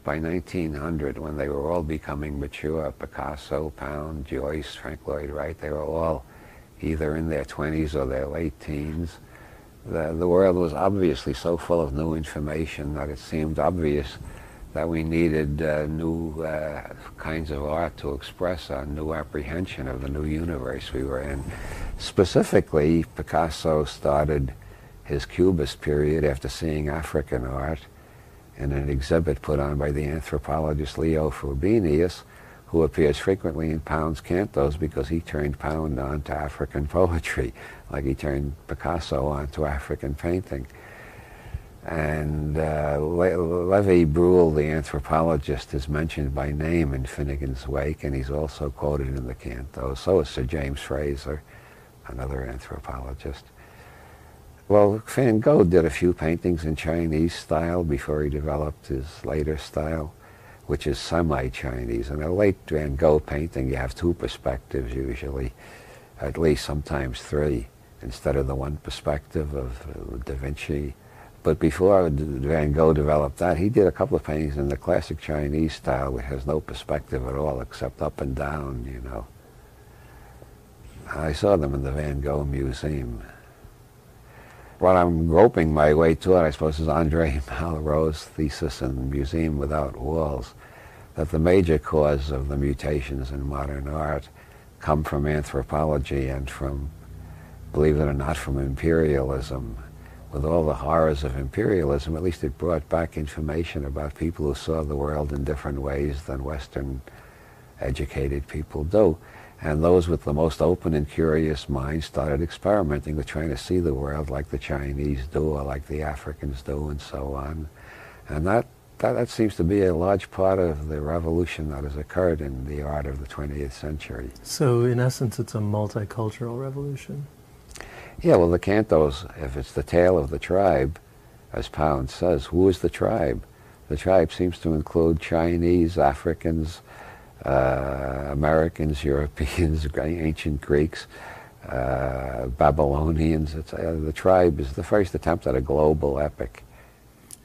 by 1900, when they were all becoming mature, Picasso, Pound, Joyce, Frank Lloyd Wright, they were all either in their 20s or their late teens. The world was obviously so full of new information that it seemed obvious that we needed new kinds of art to express our new apprehension of the new universe we were in. Specifically, Picasso started his Cubist period after seeing African art in an exhibit put on by the anthropologist Leo Frobenius, who appears frequently in Pound's cantos because he turned Pound on to African poetry, like he turned Picasso on to African painting. And Levi Bruhl, the anthropologist, is mentioned by name in Finnegan's Wake, and he's also quoted in the cantos. So is Sir James Fraser, another anthropologist. Well, Van Gogh did a few paintings in Chinese style before he developed his later style, which is semi-Chinese. In a late Van Gogh painting, you have two perspectives usually, at least sometimes three, instead of the one perspective of Da Vinci. But before Van Gogh developed that, he did a couple of paintings in the classic Chinese style, which has no perspective at all except up and down, you know. I saw them in the Van Gogh Museum. What I'm groping my way toward, I suppose, is Andre Malraux's thesis in Museum Without Walls, that the major cause of the mutations in modern art come from anthropology and from, believe it or not, from imperialism. With all the horrors of imperialism, at least it brought back information about people who saw the world in different ways than Western educated people do. And those with the most open and curious minds started experimenting with trying to see the world like the Chinese do or like the Africans do and so on. And that seems to be a large part of the revolution that has occurred in the art of the 20th century. So in essence, it's a multicultural revolution. Yeah, well, the cantos, if it's the tale of the tribe, as Pound says, who is the tribe? The tribe seems to include Chinese, Africans, Americans, Europeans, ancient Greeks, Babylonians. The tribe is the first attempt at a global epic.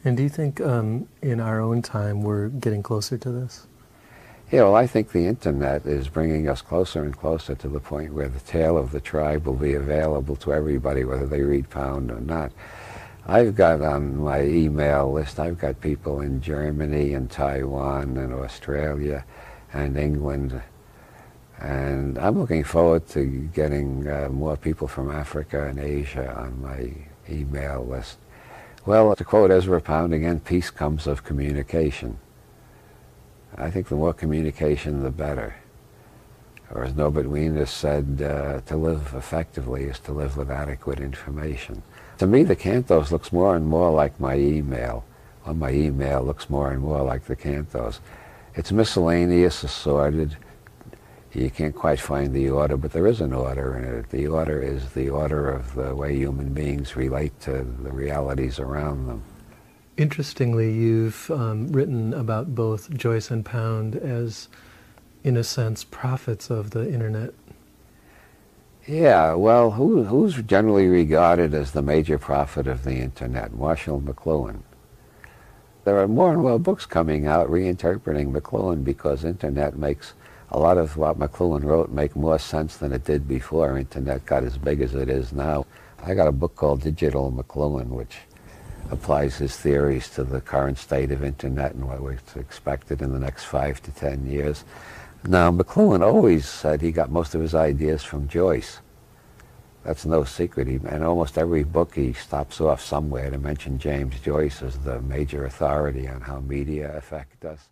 And do you think in our own time we're getting closer to this? Yeah, well, I think the internet is bringing us closer and closer to the point where the tale of the tribe will be available to everybody, whether they read Pound or not. I've got on my email list, I've got people in Germany and Taiwan and Australia and England, and I'm looking forward to getting more people from Africa and Asia on my email list. Well, to quote Ezra Pound again, peace comes of communication. I think the more communication, the better. Or as Norbert Wiener said, to live effectively is to live with adequate information. To me, the cantos looks more and more like my email, or my email looks more and more like the cantos. It's miscellaneous, assorted. You can't quite find the order, but there is an order in it. The order is the order of the way human beings relate to the realities around them. Interestingly, you've written about both Joyce and Pound as, in a sense, prophets of the internet. Yeah, well, who's generally regarded as the major prophet of the internet? Marshall McLuhan. There are more and more books coming out reinterpreting McLuhan because internet makes a lot of what McLuhan wrote make more sense than it did before internet got as big as it is now. I got a book called Digital McLuhan, which applies his theories to the current state of internet and what was expected in the next 5 to 10 years. Now, McLuhan always said he got most of his ideas from Joyce. That's no secret. In almost every book he stops off somewhere to mention James Joyce as the major authority on how media affect us.